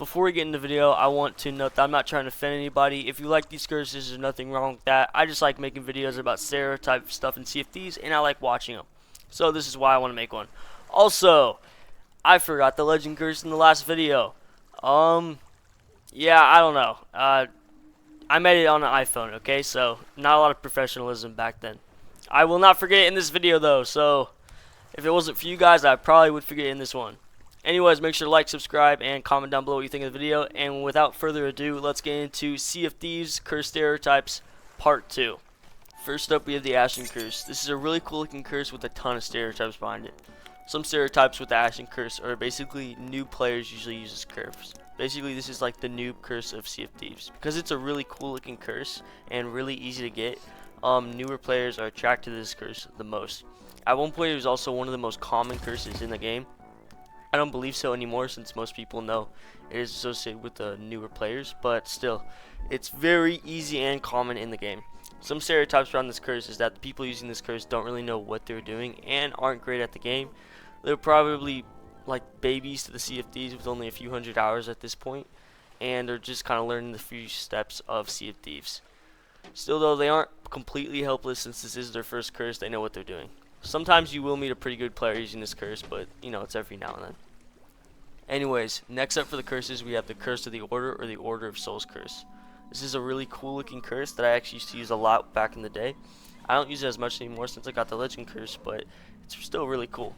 Before we get into the video, I want to note that I'm not trying to offend anybody. If you like these curses, there's nothing wrong with that. I just like making videos about stereotype stuff and CFDs, and I like watching them. So this is why I want to make one. Also, I forgot the legend curse in the last video. Yeah, I don't know. I made it on an iPhone, okay? So, not a lot of professionalism back then. I will not forget it in this video, though. So, if it wasn't for you guys, I probably would forget it in this one. Anyways, make sure to like, subscribe, and comment down below what you think of the video. And without further ado, let's get into Sea of Thieves Curse Stereotypes Part 2. First up, we have the Ashen Curse. This is a really cool looking curse with a ton of stereotypes behind it. Some stereotypes with the Ashen Curse are basically new players usually use this curse. Basically, this is like the noob curse of Sea of Thieves. Because it's a really cool looking curse and really easy to get, newer players are attracted to this curse the most. At one point, it was also one of the most common curses in the game. I don't believe so anymore since most people know it is associated with the newer players, but still, it's very easy and common in the game. Some stereotypes around this curse is that the people using this curse don't really know what they're doing and aren't great at the game. They're probably like babies to the Sea of Thieves with only a few hundred hours at this point, and they're just kind of learning the few steps of Sea of Thieves. Still though, they aren't completely helpless since this is their first curse. They know what they're doing. Sometimes you will meet a pretty good player using this curse, but you know, it's every now and then. Anyways, next up for the curses, we have the Curse of the Order, or the Order of Souls curse. This is a really cool looking curse that I actually used to use a lot back in the day. I don't use it as much anymore since I got the legend curse, but it's still really cool.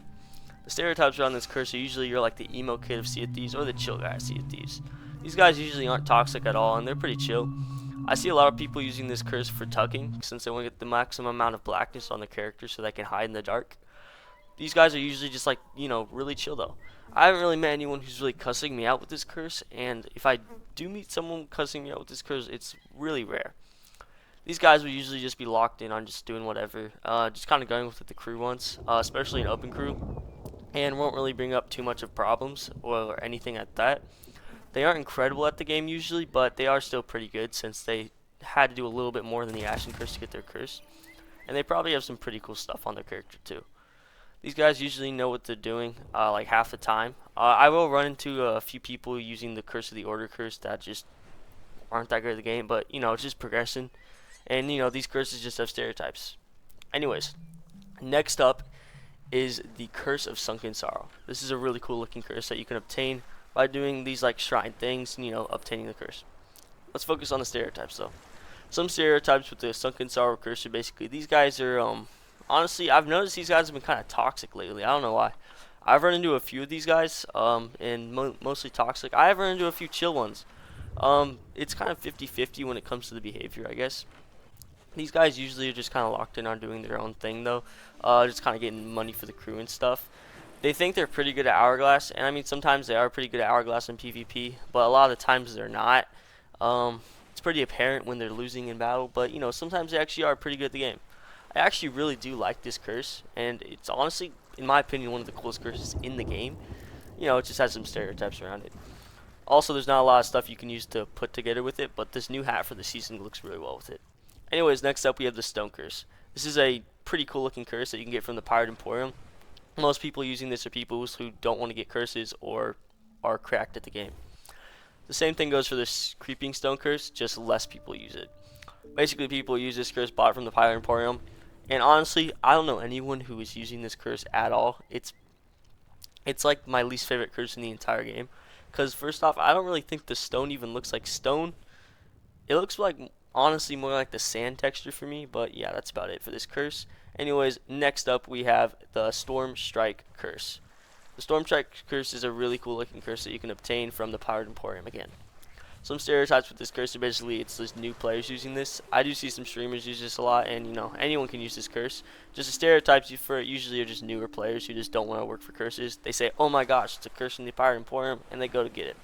The stereotypes around this curse are usually you're like the emo kid of Sea of Thieves or the chill guy of Sea of Thieves. These guys usually aren't toxic at all, and they're pretty chill. I see a lot of people using this curse for tucking, since they want to get the maximum amount of blackness on the character so they can hide in the dark. These guys are usually just like, you know, really chill though. I haven't really met anyone who's really cussing me out with this curse, and if I do meet someone cussing me out with this curse, it's really rare. These guys will usually just be locked in on just doing whatever, just kind of going with what the crew wants, especially an open crew, and won't really bring up too much of problems or anything at that. They aren't incredible at the game usually, but they are still pretty good since they had to do a little bit more than the Ashen curse to get their curse. And they probably have some pretty cool stuff on their character too. These guys usually know what they're doing, like half the time. I will run into a few people using the Curse of the Order curse that just aren't that good at the game, but you know, it's just progression. And you know, these curses just have stereotypes. Anyways, next up is the Curse of Sunken Sorrow. This is a really cool looking curse that you can obtain by doing these like shrine things and, you know, obtaining the curse. Let's focus on the stereotypes though. Some stereotypes with the Sunken Sorrow curse are basically these guys are honestly, I've noticed these guys have been kind of toxic lately. I don't know why. I've run into a few of these guys, and mostly toxic. I have run into a few chill ones. It's kind of 50-50 when it comes to the behavior, I guess. These guys usually are just kind of locked in on doing their own thing though, just kind of getting money for the crew and stuff. They think they're pretty good at Hourglass, and I mean sometimes they are pretty good at Hourglass in PvP, but a lot of the times they're not. It's pretty apparent when they're losing in battle, but you know, sometimes they actually are pretty good at the game. I actually really do like this curse, and it's honestly, in my opinion, one of the coolest curses in the game. You know, it just has some stereotypes around it. Also, there's not a lot of stuff you can use to put together with it, but this new hat for the season looks really well with it. Anyways, next up we have the Stone Curse. This is a pretty cool looking curse that you can get from the Pirate Emporium. Most people using this are people who don't want to get curses or are cracked at the game. The same thing goes for this Creeping Stone Curse, just less people use it. Basically, people use this curse bought from the Pirate Emporium. And honestly, I don't know anyone who is using this curse at all. It's like my least favorite curse in the entire game. Because first off, I don't really think the stone even looks like stone. It looks like, honestly, more like the sand texture for me. But yeah, that's about it for this curse. Anyways, next up we have the Storm Strike curse. The Storm Strike curse is a really cool looking curse that you can obtain from the Pirate Emporium again. Some stereotypes with this curse are basically it's just new players using this. I do see some streamers use this a lot, and you know, anyone can use this curse. Just the stereotypes for it usually are just newer players who just don't want to work for curses. They say, oh my gosh, it's a curse from the Pirate Emporium, and they go to get it.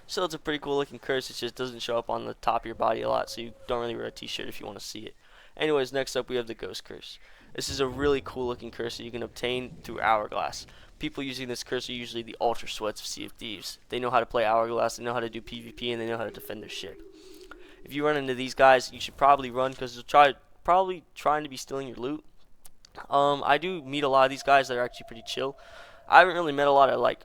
So it's a pretty cool looking curse. It just doesn't show up on the top of your body a lot, so you don't really wear a t-shirt if you want to see it. Anyways, next up we have the Ghost Curse. This is a really cool looking curse that you can obtain through Hourglass. People using this curse are usually the Ultra Sweats of Sea of Thieves. They know how to play Hourglass, they know how to do PvP, and they know how to defend their ship. If you run into these guys, you should probably run because they're probably trying to be stealing your loot. I do meet a lot of these guys that are actually pretty chill. I haven't really met a lot of like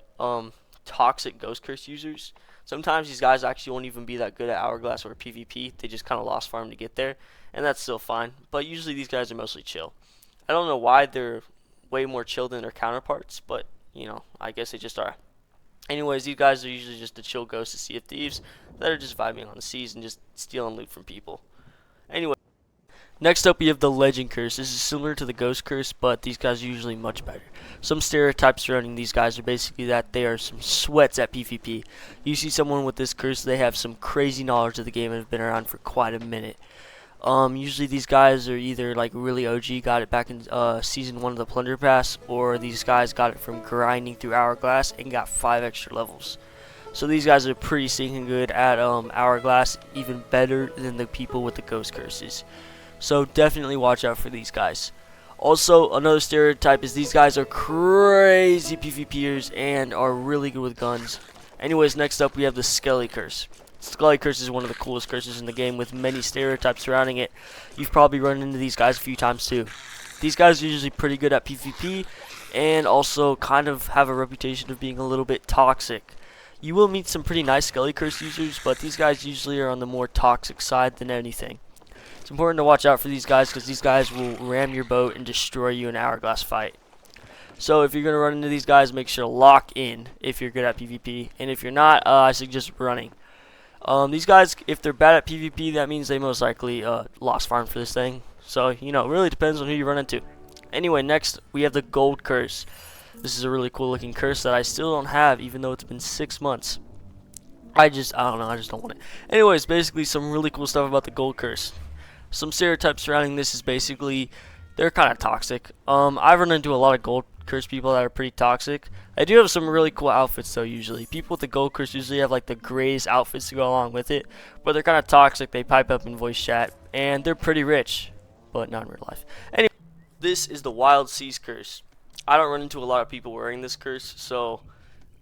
toxic Ghost Curse users. Sometimes these guys actually won't even be that good at Hourglass or PvP. They just kind of lost farm to get there, and that's still fine. But usually these guys are mostly chill. I don't know why they're way more chill than their counterparts, but you know, I guess they just are. Anyways, these guys are usually just the chill ghosts of Sea of Thieves that are just vibing on the seas and just stealing loot from people. Anyway, next up we have the Legend Curse. This is similar to the Ghost Curse, but these guys are usually much better. Some stereotypes surrounding these guys are basically that they are some sweats at PvP. You see someone with this curse, they have some crazy knowledge of the game and have been around for quite a minute. Usually these guys are either like really OG, got it back in season 1 of the Plunder Pass, or these guys got it from grinding through Hourglass and got 5 extra levels. So these guys are pretty stinking good at Hourglass, even better than the people with the Ghost Curses. So definitely watch out for these guys. Also, another stereotype is these guys are crazy PvPers and are really good with guns. Anyways, next up we have the Skelly Curse. Skelly Curse is one of the coolest curses in the game with many stereotypes surrounding it. You've probably run into these guys a few times too. These guys are usually pretty good at PvP and also kind of have a reputation of being a little bit toxic. You will meet some pretty nice Skelly Curse users, but these guys usually are on the more toxic side than anything. It's important to watch out for these guys because these guys will ram your boat and destroy you in an Hourglass fight. So if you're going to run into these guys, make sure to lock in if you're good at PvP. And if you're not, I suggest running. These guys, if they're bad at PvP, that means they most likely lost farm for this thing. So, you know, it really depends on who you run into. Anyway, next we have the Gold Curse. This is a really cool looking curse that I still don't have, even though it's been 6 months. I don't know, I just don't want it. Anyways, basically some really cool stuff about the Gold Curse. Some stereotypes surrounding this is basically they're kind of toxic. I've run into a lot of Gold Curse people that are pretty toxic. I do have some really cool outfits though. Usually people with the Gold Curse usually have like the greatest outfits to go along with it, but they're kind of toxic. They pipe up in voice chat and they're pretty rich, but not in real life. Anyway, this is the Wild Seas Curse. I don't run into a lot of people wearing this curse, so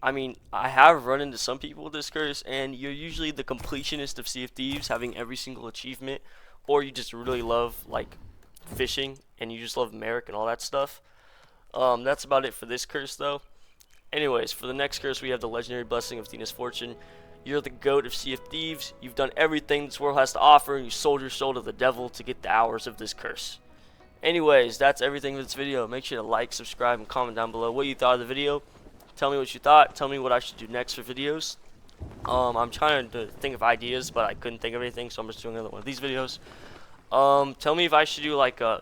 I mean, I have run into some people with this curse, and you're usually the completionist of Sea of Thieves, having every single achievement, or you just really love like fishing and you just love Merrick and all that stuff. That's about it for this curse though. Anyways, for the next curse we have the Legendary Blessing of Thena's Fortune. You're the goat of Sea of Thieves. You've done everything this world has to offer, and you sold your soul to the devil to get the hours of this curse. Anyways, that's everything for this video. Make sure to like, subscribe, and comment down below what you thought of the video. Tell me what you thought. Tell me what I should do next for videos. I'm trying to think of ideas, but I couldn't think of anything, so I'm just doing another one of these videos. Tell me if I should do like a,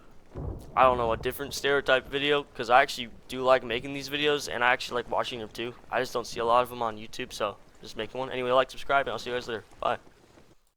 I don't know, a different stereotype video, because I actually do like making these videos, and I actually like watching them too. I just don't see a lot of them on YouTube, so just make one. Anyway, like, subscribe, and I'll see you guys later. Bye.